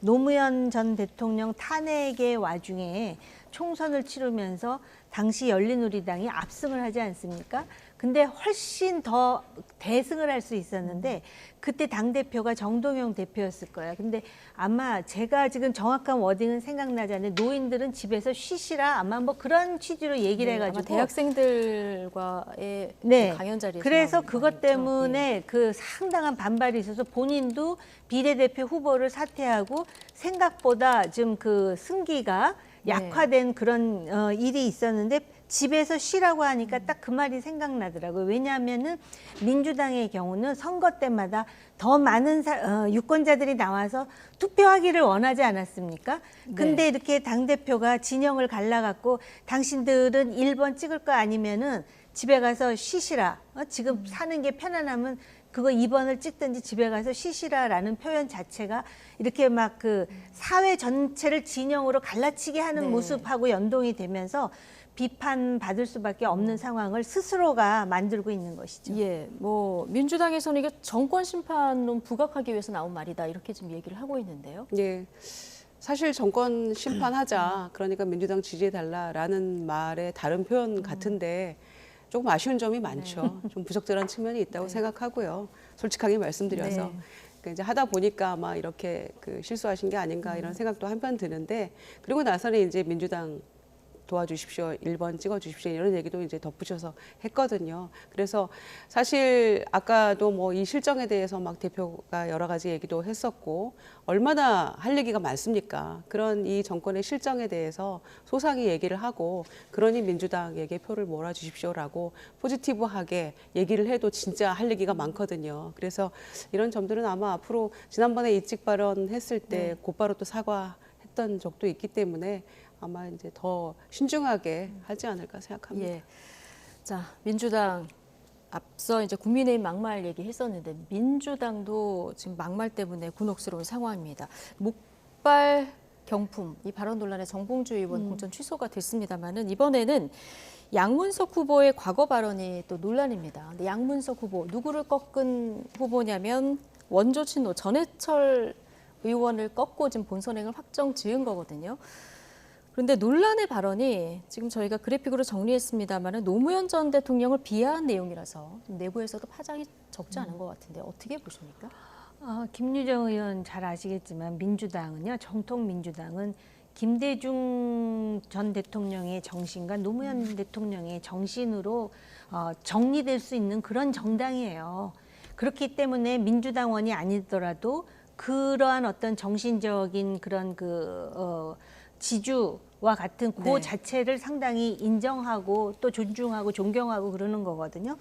노무현 전 대통령 탄핵의 와중에 총선을 치르면서 당시 열린우리당이 압승을 하지 않습니까? 근데 훨씬 더 대승을 할 수 있었는데 그때 당대표가 정동영 대표였을 거예요. 근데 아마 제가 지금 정확한 워딩은 생각나지 않는데 노인들은 집에서 쉬시라 아마 뭐 그런 취지로 얘기를 아마 해가지고 대학생들과의 네. 강연 자리에서 그래서 나온 그것 말이죠. 때문에 그 상당한 반발이 있어서 본인도 비례대표 후보를 사퇴하고 생각보다 좀 그 승기가 약화된 그런 일이 있었는데 집에서 쉬라고 하니까 딱 그 말이 생각나더라고요. 왜냐하면은 민주당의 경우는 선거 때마다 더 많은 유권자들이 나와서 투표하기를 원하지 않았습니까? 근데 이렇게 당대표가 진영을 갈라갖고 당신들은 1번 찍을 거 아니면은 집에 가서 쉬시라. 지금 사는 게 편안하면 그거 2번을 찍든지 집에 가서 쉬시라라는 표현 자체가 이렇게 막 그 사회 전체를 진영으로 갈라치게 하는 네. 모습하고 연동이 되면서 비판받을 수밖에 없는 상황을 스스로가 만들고 있는 것이죠. 예, 뭐 민주당에서는 이게 정권 심판론 부각하기 위해서 나온 말이다 이렇게 지금 얘기를 하고 있는데요. 예. 사실 정권 심판하자, 그러니까 민주당 지지해달라라는 말의 다른 표현 같은데 조금 아쉬운 점이 많죠. 좀 부적절한 측면이 있다고 생각하고요. 솔직하게 말씀드려서. 네. 그러니까 이제 하다 보니까 아마 이렇게 그 실수하신 게 아닌가 이런 생각도 한편 드는데, 그리고 나서는 이제 민주당 도와주십시오, 1번 찍어주십시오 이런 얘기도 이제 덧붙여서 했거든요. 그래서 사실 아까도 뭐 이 실정에 대해서 막 대표가 여러 가지 얘기도 했었고, 얼마나 할 얘기가 많습니까? 그런 이 정권의 실정에 대해서 소상히 얘기를 하고, 그러니 민주당에게 표를 몰아주십시오라고 포지티브하게 얘기를 해도 진짜 할 얘기가 많거든요. 그래서 이런 점들은 아마 앞으로 지난번에 이직 발언 했을 때 곧바로 또 사과했던 적도 있기 때문에 아마 이제 더 신중하게 하지 않을까 생각합니다. 예. 자, 민주당 앞서 이제 국민의힘 막말 얘기했었는데 민주당도 지금 막말 때문에 곤혹스러운 상황입니다. 목발 경품 이 발언 논란에 정봉주 의원 공천 취소가 됐습니다만은 이번에는 양문석 후보의 과거 발언이 또 논란입니다. 근데 양문석 후보 누구를 꺾은 후보냐면 원조 친노 전해철 의원을 꺾고 지금 본선행을 확정 지은 거거든요. 그런데 논란의 발언이 지금 저희가 그래픽으로 정리했습니다만 노무현 전 대통령을 비하한 내용이라서 내부에서도 파장이 적지 않은 것 같은데 어떻게 보십니까? 김유정 의원 잘 아시겠지만 민주당은요, 정통 민주당은 김대중 전 대통령의 정신과 노무현 대통령의 정신으로 정리될 수 있는 그런 정당이에요. 그렇기 때문에 민주당원이 아니더라도 그러한 어떤 정신적인 그런 지주와 같은 그 네. 자체를 상당히 인정하고 또 존중하고 존경하고 그러는 거거든요.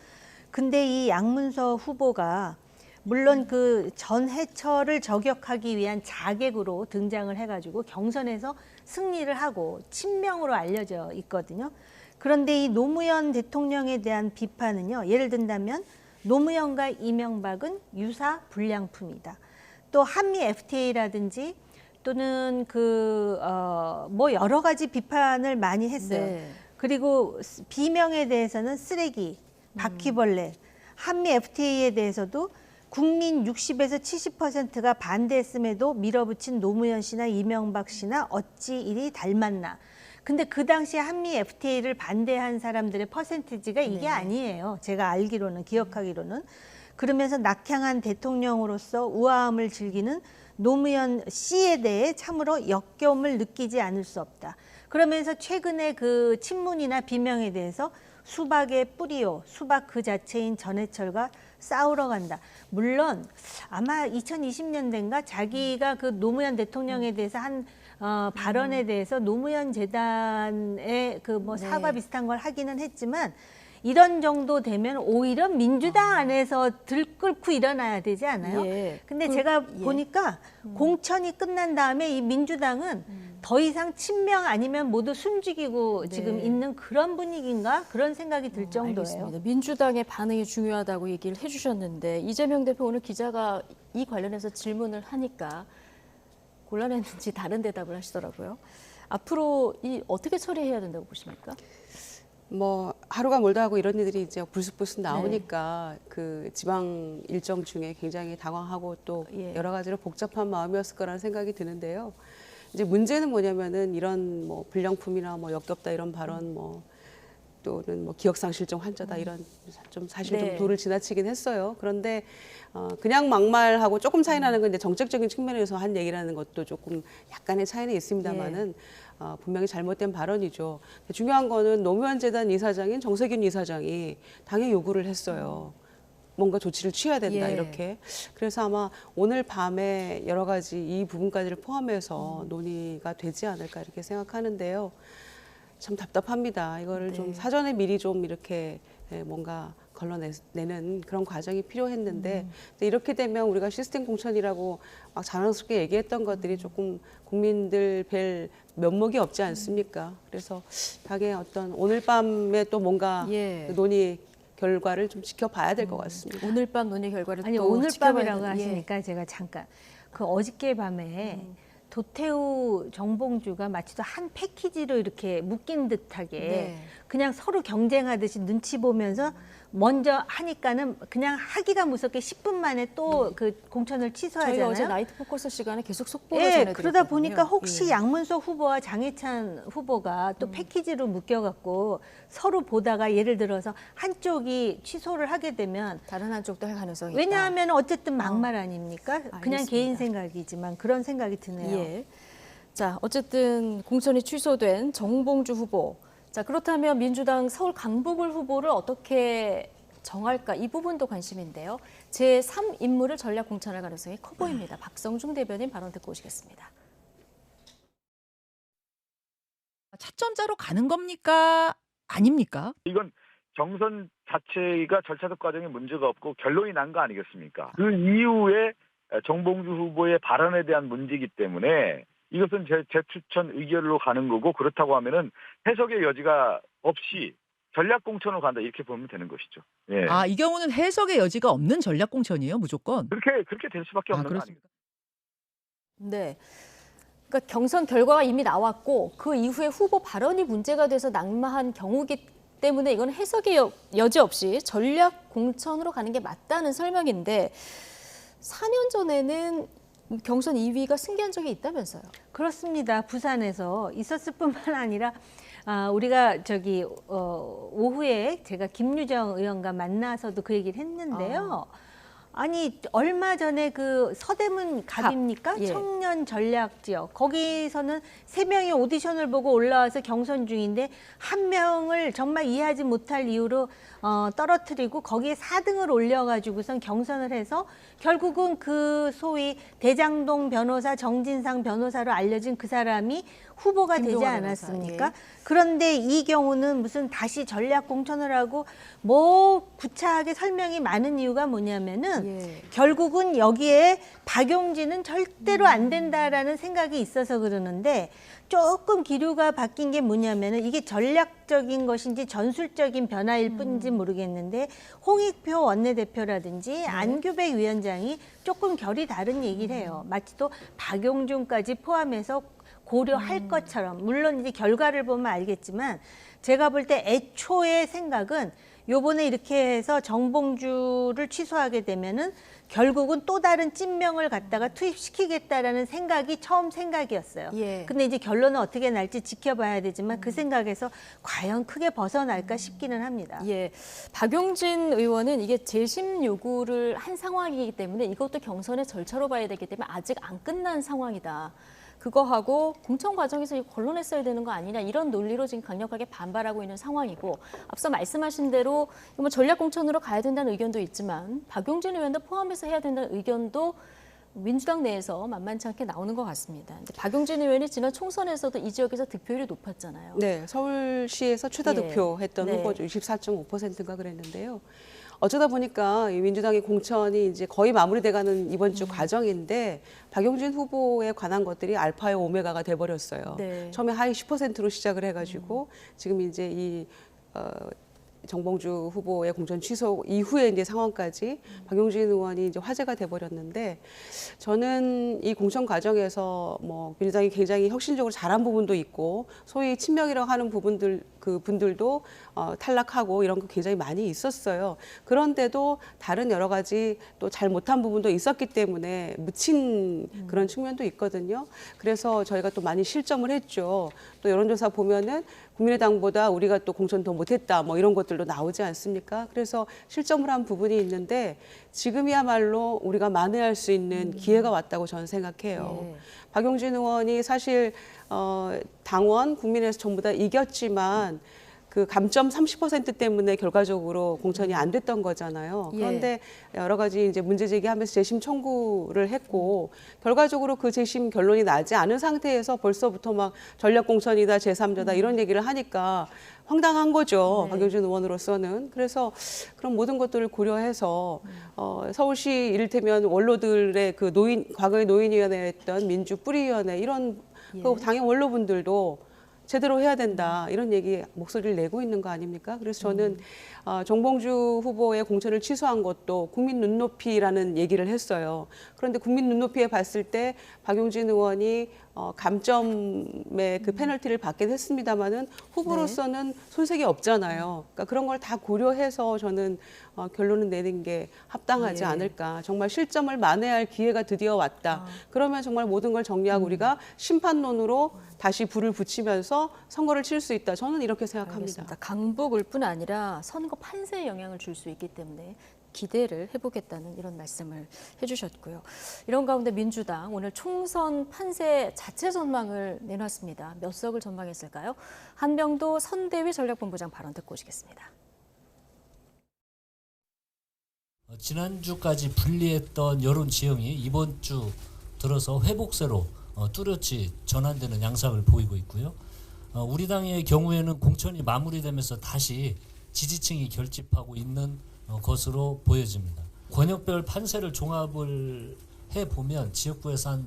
근데 이 양문석 후보가 물론 그 전해철을 저격하기 위한 자객으로 등장을 해가지고 경선에서 승리를 하고 친명으로 알려져 있거든요. 그런데 이 노무현 대통령에 대한 비판은요, 예를 든다면 노무현과 이명박은 유사 불량품이다. 또 한미 FTA라든지 또는 뭐 여러 가지 비판을 많이 했어요. 네. 그리고 비명에 대해서는 쓰레기, 바퀴벌레, 한미 FTA에 대해서도 국민 60에서 70%가 반대했음에도 밀어붙인 노무현 씨나 이명박 씨나 어찌 이리 닮았나. 근데 그 당시에 한미 FTA를 반대한 사람들의 퍼센티지가 이게 아니에요. 제가 알기로는, 기억하기로는. 그러면서 낙향한 대통령으로서 우아함을 즐기는 노무현 씨에 대해 참으로 역겨움을 느끼지 않을 수 없다. 그러면서 최근에 그 친문이나 비명에 대해서 수박의 뿌리요, 수박 그 자체인 전해철과 싸우러 간다. 물론 아마 2020년대인가 자기가 그 노무현 대통령에 대해서 한 발언에 대해서 노무현 재단의 그 뭐 사과 비슷한 걸 하기는 했지만 이런 정도 되면 오히려 민주당 안에서 들끓고 일어나야 되지 않아요? 예. 근데 제가 보니까 공천이 끝난 다음에 이 민주당은 더 이상 친명 아니면 모두 숨죽이고 지금 있는 그런 분위기인가? 그런 생각이 들 정도예요. 알겠습니다. 민주당의 반응이 중요하다고 얘기를 해주셨는데 이재명 대표 오늘 기자가 이 관련해서 질문을 하니까 곤란했는지 다른 대답을 하시더라고요. 앞으로 어떻게 처리해야 된다고 보십니까? 뭐 하루가 멀다 하고 이런 일들이 이제 불쑥불쑥 나오니까 그 지방 일정 중에 굉장히 당황하고 또 여러 가지로 복잡한 마음이었을 거라는 생각이 드는데요. 이제 문제는 뭐냐면은 이런 뭐 불량품이나 뭐 역겹다 이런 발언 뭐 또는 뭐 기억상실증 환자다 이런 좀 사실 좀 도를 지나치긴 했어요. 그런데 그냥 막말하고 조금 차이 나는 건 이제 정책적인 측면에서 한 얘기라는 것도 조금 약간의 차이는 있습니다만은 분명히 잘못된 발언이죠. 중요한 거는 노무현 재단 이사장인 정세균 이사장이 당에 요구를 했어요. 뭔가 조치를 취해야 된다 예. 이렇게. 그래서 아마 오늘 밤에 여러 가지 이 부분까지를 포함해서 논의가 되지 않을까 이렇게 생각하는데요. 참 답답합니다. 이거를 좀 사전에 미리 좀 이렇게 뭔가 걸러내는 그런 과정이 필요했는데 근데 이렇게 되면 우리가 시스템 공천이라고 막 자랑스럽게 얘기했던 것들이 조금 국민들 뵐 면목이 없지 않습니까? 그래서 당의 어떤 오늘 밤에 또 뭔가 예. 그 논의 결과를 좀 지켜봐야 될 것 같습니다. 오늘 밤 논의 결과를 아니 또 오늘 지켜봐야 밤이라고 되는- 예. 하시니까 제가 잠깐 그 어저께 밤에 도태우 정봉주가 마치 한 패키지로 이렇게 묶인 듯하게 네. 그냥 서로 경쟁하듯이 눈치 보면서 먼저 하니까는 그냥 하기가 무섭게 10분 만에 또 그 공천을 취소하잖아요. 저희가 어제 나이트 포커스 시간에 계속 속보를 예, 전해드렸거든요. 그러다 보니까 혹시 예. 양문석 후보와 장해찬 후보가 또 패키지로 묶여갖고 서로 보다가 예를 들어서 한쪽이 취소를 하게 되면 다른 한쪽도 할 가능성이 있다. 왜냐하면 어쨌든 막말 아닙니까? 그냥 알겠습니다. 개인 생각이지만 그런 생각이 드네요. 예. 자, 어쨌든 공천이 취소된 정봉주 후보. 자, 그렇다면 민주당 서울 강북을 후보를 어떻게 정할까? 이 부분도 관심인데요. 제3인물을 전략 공천할 가능성이 커 보입니다. 박성중 대변인 발언 듣고 오시겠습니다. 차점자로 가는 겁니까? 아닙니까? 이건 경선 자체가 절차적 과정에 문제가 없고 결론이 난 거 아니겠습니까? 그 이후에 정봉주 후보의 발언에 대한 문제이기 때문에 이것은 재추천 의결로 가는 거고 그렇다고 하면은 해석의 여지가 없이 전략 공천으로 간다 이렇게 보면 되는 것이죠. 예. 아, 이 경우는 해석의 여지가 없는 전략 공천이에요, 무조건. 그렇게 될 수밖에 없는 거 그렇습니까? 아닙니까? 네. 그러니까 경선 결과가 이미 나왔고 그 이후에 후보 발언이 문제가 돼서 낙마한 경우기 때문에 이건 해석의 여지 없이 전략 공천으로 가는 게 맞다는 설명인데 4년 전에는 경선 2위가 승계한 적이 있다면서요. 그렇습니다. 부산에서 있었을 뿐만 아니라 우리가 오후에 제가 김유정 의원과 만나서도 그 얘기를 했는데요. 아니 얼마 전에 그 서대문 갑입니까? 예. 청년 전략 지역 거기서는 3명이 오디션을 보고 올라와서 경선 중인데 한 명을 정말 이해하지 못할 이유로 떨어뜨리고 거기에 4등을 올려가지고선 경선을 해서 결국은 그 소위 대장동 변호사 정진상 변호사로 알려진 그 사람이 후보가 되지 김종환 않았습니까? 변호사, 예. 그런데 이 경우는 무슨 다시 전략 공천을 하고 뭐 구차하게 설명이 많은 이유가 뭐냐면은 예. 결국은 여기에 박용진은 절대로 안 된다라는 생각이 있어서 그러는데 조금 기류가 바뀐 게 뭐냐면은 이게 전략적인 것인지 전술적인 변화일 뿐인지 모르겠는데 홍익표 원내대표라든지 안규백 위원장이 조금 결이 다른 얘기를 해요. 마치 또 박용준까지 포함해서 고려할 것처럼 물론 이제 결과를 보면 알겠지만 제가 볼 때 애초의 생각은 요번에 이렇게 해서 정봉주를 취소하게 되면은 결국은 또 다른 찐명을 갖다가 투입시키겠다라는 생각이 처음 생각이었어요. 예. 근데 이제 결론은 어떻게 날지 지켜봐야 되지만 그 생각에서 과연 크게 벗어날까 싶기는 합니다. 예, 박용진 의원은 이게 재심 요구를 한 상황이기 때문에 이것도 경선의 절차로 봐야 되기 때문에 아직 안 끝난 상황이다. 그거하고 공천 과정에서 이거 걸러냈어야 되는 거 아니냐 이런 논리로 지금 강력하게 반발하고 있는 상황이고 앞서 말씀하신 대로 뭐 전략 공천으로 가야 된다는 의견도 있지만 박용진 의원도 포함해서 해야 된다는 의견도 민주당 내에서 만만치 않게 나오는 것 같습니다. 근데 박용진 의원이 지난 총선에서도 이 지역에서 득표율이 높았잖아요. 네, 서울시에서 최다 예. 득표했던 네. 후보죠. 64.5%인가 그랬는데요. 어쩌다 보니까 이 민주당의 공천이 이제 거의 마무리돼가는 이번 주 과정인데 박용진 후보에 관한 것들이 알파의 오메가가 돼버렸어요. 네. 처음에 하위 10%로 시작을 해가지고 지금 이제 이 정봉주 후보의 공천 취소 이후에 이제 상황까지 박용진 의원이 이제 화제가 돼버렸는데 저는 이 공천 과정에서 뭐 민주당이 굉장히 혁신적으로 잘한 부분도 있고 소위 친명이라고 하는 분들도 탈락하고 이런 거 굉장히 많이 있었어요. 그런데도 다른 여러 가지 또 잘 못한 부분도 있었기 때문에 묻힌 그런 측면도 있거든요. 그래서 저희가 또 많이 실점을 했죠. 또 여론조사 보면은 국민의당보다 우리가 또 공천 더 못했다 뭐 이런 것들도 나오지 않습니까? 그래서 실점을 한 부분이 있는데 지금이야말로 우리가 만회할 수 있는 기회가 왔다고 저는 생각해요. 예. 박용진 의원이 사실 당원 국민에서 전부 다 이겼지만 그 감점 30% 때문에 결과적으로 공천이 안 됐던 거잖아요. 예. 그런데 여러 가지 이제 문제 제기하면서 재심 청구를 했고 결과적으로 그 재심 결론이 나지 않은 상태에서 벌써부터 막 전략 공천이다, 제3자다 이런 얘기를 하니까 황당한 거죠. 네. 박용진 의원으로서는. 그래서 그런 모든 것들을 고려해서 서울시 이를테면 원로들의 그 과거의 노인위원회였던 민주 뿌리위원회 이런 그 당의 원로분들도 제대로 해야 된다 이런 얘기 목소리를 내고 있는 거 아닙니까? 그래서 저는 정봉주 후보의 공천을 취소한 것도 국민 눈높이라는 얘기를 했어요. 그런데 국민 눈높이에 봤을 때 박용진 의원이 감점의 그 페널티를 받긴 했습니다마는 후보로서는 손색이 없잖아요. 그러니까 그런 걸 다 고려해서 저는 결론을 내는 게 합당하지 예. 않을까. 정말 실점을 만회할 기회가 드디어 왔다. 그러면 정말 모든 걸 정리하고 우리가 심판론으로 다시 불을 붙이면서 선거를 칠 수 있다. 저는 이렇게 생각합니다. 알겠습니다. 강북을 뿐 아니라 선거 판세에 영향을 줄 수 있기 때문에 기대를 해보겠다는 이런 말씀을 해주셨고요. 이런 가운데 민주당 오늘 총선 판세 자체 전망을 내놨습니다. 몇 석을 전망했을까요? 한병도 선대위 전략본부장 발언 듣고 오시겠습니다. 지난주까지 불리했던 여론 지형이 이번 주 들어서 회복세로 뚜렷이 전환되는 양상을 보이고 있고요. 우리 당의 경우에는 공천이 마무리되면서 다시 지지층이 결집하고 있는 것으로 보여집니다. 권역별 판세를 종합을 해보면 지역구에서 한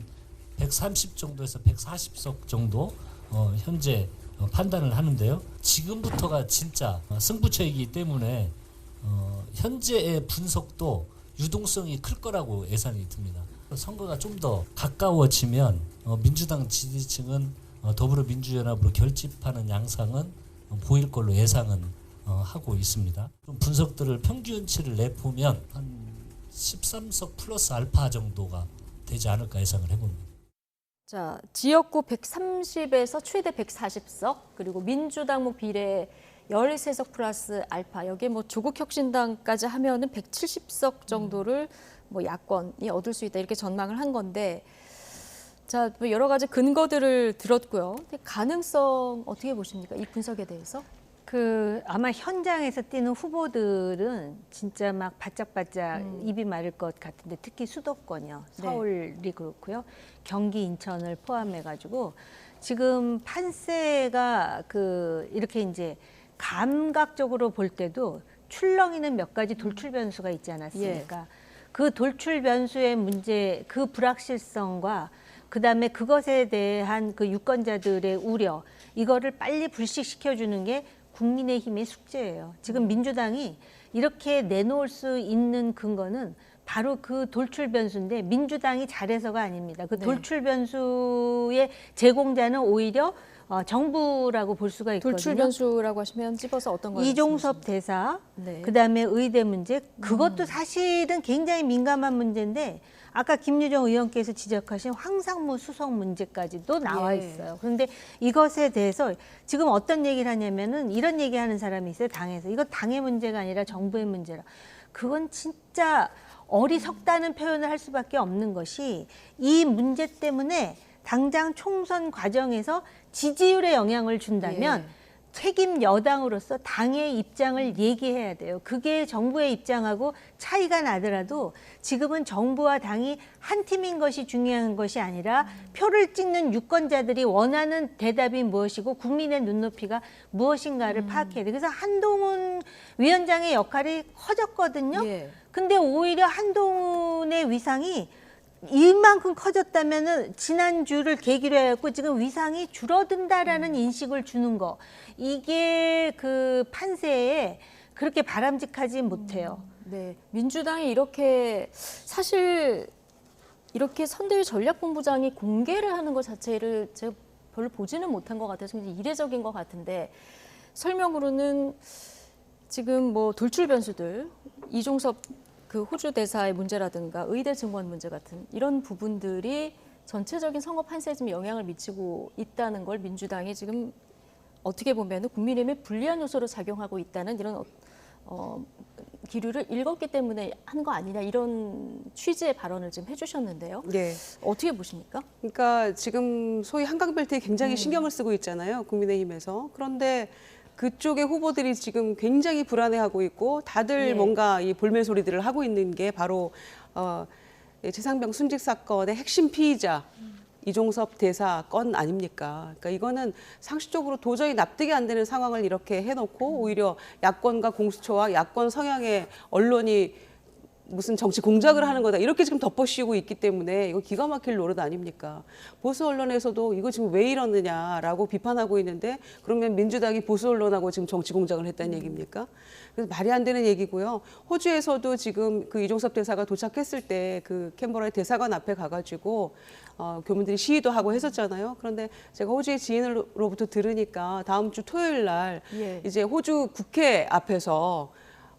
130 정도에서 140석 정도 현재 판단을 하는데요. 지금부터가 진짜 승부처이기 때문에 현재의 분석도 유동성이 클 거라고 예상이 듭니다. 선거가 좀 더 가까워지면 민주당 지지층은 더불어민주연합으로 결집하는 양상은 보일 걸로 예상은 하고 있습니다. 좀 분석들을 평균치를 내보면 한 13석 플러스 알파 정도가 되지 않을까 예상을 해봅니다. 자, 지역구 130에서 최대 140석, 그리고 민주당 비례 13석 플러스 알파, 여기에 뭐 조국혁신당까지 하면은 170석 정도를 뭐 야권이 얻을 수 있다 이렇게 전망을 한 건데, 자, 뭐 여러 가지 근거들을 들었고요. 근데 가능성 어떻게 보십니까? 이 분석에 대해서? 아마 현장에서 뛰는 후보들은 진짜 막 바짝바짝 입이 마를 것 같은데 특히 수도권이요. 네. 서울이 그렇고요. 경기, 인천을 포함해가지고 지금 판세가 이렇게 이제 감각적으로 볼 때도 출렁이는 몇 가지 돌출 변수가 있지 않았습니까? 그 돌출 변수의 문제, 그 불확실성과 그다음에 그것에 대한 그 유권자들의 우려, 이거를 빨리 불식시켜주는 게 국민의힘의 숙제예요. 지금 민주당이 이렇게 내놓을 수 있는 근거는 바로 그 돌출 변수인데 민주당이 잘해서가 아닙니다. 그 네. 돌출 변수의 제공자는 오히려 정부라고 볼 수가 있거든요. 돌출 변수라고 하시면 찝어서 어떤 걸 이종섭 말씀하시나요? 대사, 네. 그다음에 의대 문제, 그것도 사실은 굉장히 민감한 문제인데 아까 김유정 의원께서 지적하신 황상무 수석 문제까지도 나와 예. 있어요. 그런데 이것에 대해서 지금 어떤 얘기를 하냐면은 이런 얘기하는 사람이 있어요. 당에서. 이거 당의 문제가 아니라 정부의 문제라. 그건 진짜 어리석다는 표현을 할 수밖에 없는 것이 이 문제 때문에 당장 총선 과정에서 지지율에 영향을 준다면 예. 책임 여당으로서 당의 입장을 얘기해야 돼요. 그게 정부의 입장하고 차이가 나더라도 지금은 정부와 당이 한 팀인 것이 중요한 것이 아니라 표를 찍는 유권자들이 원하는 대답이 무엇이고 국민의 눈높이가 무엇인가를 파악해야 돼요. 그래서 한동훈 위원장의 역할이 커졌거든요. 예. 근데 오히려 한동훈의 위상이 이만큼 커졌다면은 지난주를 계기로 해갖고 지금 위상이 줄어든다라는 인식을 주는 거, 이게 그 판세에 그렇게 바람직하지 못해요. 네, 민주당이 이렇게 사실 이렇게 선대위 전략본부장이 공개를 하는 것 자체를 제가 별로 보지는 못한 것 같아서 굉장히 이례적인 것 같은데, 설명으로는 지금 뭐 돌출 변수들, 이종섭 그 호주 대사의 문제라든가 의대 증원 문제 같은 이런 부분들이 전체적인 선거 판세에 좀 영향을 미치고 있다는 걸 민주당이 지금 어떻게 보면 국민의힘에 불리한 요소로 작용하고 있다는 이런 기류를 읽었기 때문에 한 거 아니냐, 이런 취지의 발언을 지금 해주셨는데요. 네. 어떻게 보십니까? 그러니까 지금 소위 한강벨트에 굉장히 신경을 쓰고 있잖아요. 국민의힘에서. 그런데 그쪽의 후보들이 지금 굉장히 불안해하고 있고 다들 예. 뭔가 이 볼멘 소리들을 하고 있는 게 바로 최상병 순직 사건의 핵심 피의자 이종섭 대사 건 아닙니까? 그러니까 이거는 상식적으로 도저히 납득이 안 되는 상황을 이렇게 해놓고 오히려 야권과 공수처와 야권 성향의 언론이 무슨 정치 공작을 하는 거다 이렇게 지금 덮어씌우고 있기 때문에 이거 기가 막힐 노릇 아닙니까? 보수 언론에서도 이거 지금 왜 이러느냐라고 비판하고 있는데 그러면 민주당이 보수 언론하고 지금 정치 공작을 했다는 얘기입니까? 그래서 말이 안 되는 얘기고요. 호주에서도 지금 그 이종섭 대사가 도착했을 때 그 캔버라의 대사관 앞에 가가지고 교민들이 시위도 하고 했었잖아요. 그런데 제가 호주의 지인으로부터 들으니까 다음 주 토요일 날 예. 이제 호주 국회 앞에서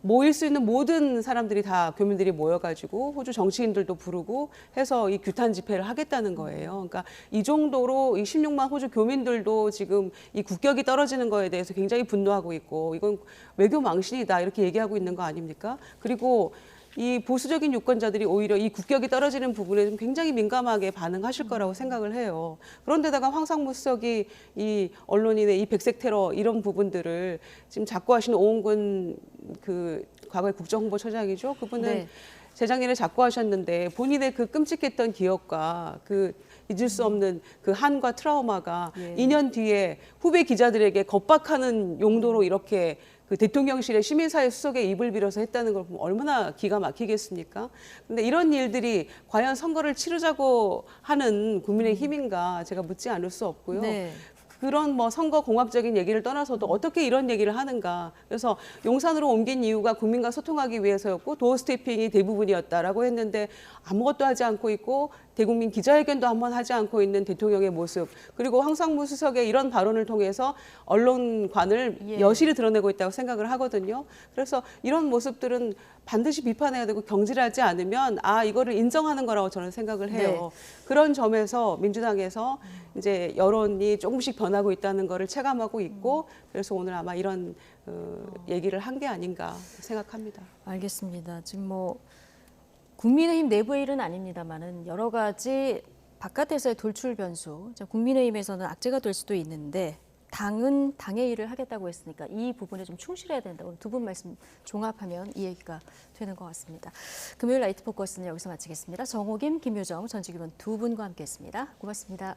모일 수 있는 모든 사람들이 다 교민들이 모여가지고 호주 정치인들도 부르고 해서 이 규탄 집회를 하겠다는 거예요. 그러니까 이 정도로 이 16만 호주 교민들도 지금 이 국격이 떨어지는 거에 대해서 굉장히 분노하고 있고 이건 외교 망신이다 이렇게 얘기하고 있는 거 아닙니까? 그리고 이 보수적인 유권자들이 오히려 이 국격이 떨어지는 부분에 좀 굉장히 민감하게 반응하실 거라고 생각을 해요. 그런데다가 황상무 수석이 이 언론인의 이 백색 테러 이런 부분들을 지금 작고 하시는 오은근 그 과거의 국정홍보처장이죠. 그분은 네. 재작년에 작고 하셨는데 본인의 그 끔찍했던 기억과 그 잊을 수 없는 그 한과 트라우마가 예. 2년 뒤에 후배 기자들에게 겁박하는 용도로 이렇게 그 대통령실의 시민사회 수석의 입을 빌어서 했다는 걸 보면 얼마나 기가 막히겠습니까? 근데 이런 일들이 과연 선거를 치르자고 하는 국민의 힘인가 제가 묻지 않을 수 없고요. 네. 그런 뭐 선거 공학적인 얘기를 떠나서도 어떻게 이런 얘기를 하는가. 그래서 용산으로 옮긴 이유가 국민과 소통하기 위해서였고 도어 스태핑이 대부분이었다라고 했는데 아무것도 하지 않고 있고 대국민 기자회견도 한번 하지 않고 있는 대통령의 모습 그리고 황상무 수석의 이런 발언을 통해서 언론관을 예. 여실히 드러내고 있다고 생각을 하거든요. 그래서 이런 모습들은 반드시 비판해야 되고 경질하지 않으면 이거를 인정하는 거라고 저는 생각을 해요. 그런 점에서 민주당에서 이제 여론이 조금씩 변하고 있다는 거를 체감하고 있고 그래서 오늘 아마 이런 얘기를 한 게 아닌가 생각합니다. 알겠습니다. 지금 뭐 국민의힘 내부의 일은 아닙니다만은 여러 가지 바깥에서의 돌출 변수, 국민의힘에서는 악재가 될 수도 있는데 당은 당의 일을 하겠다고 했으니까 이 부분에 좀 충실해야 된다고 두 분 말씀 종합하면 이 얘기가 되는 것 같습니다. 금요일 라이트 포커스는 여기서 마치겠습니다. 정호김, 김효정, 전직위원 두 분과 함께했습니다. 고맙습니다.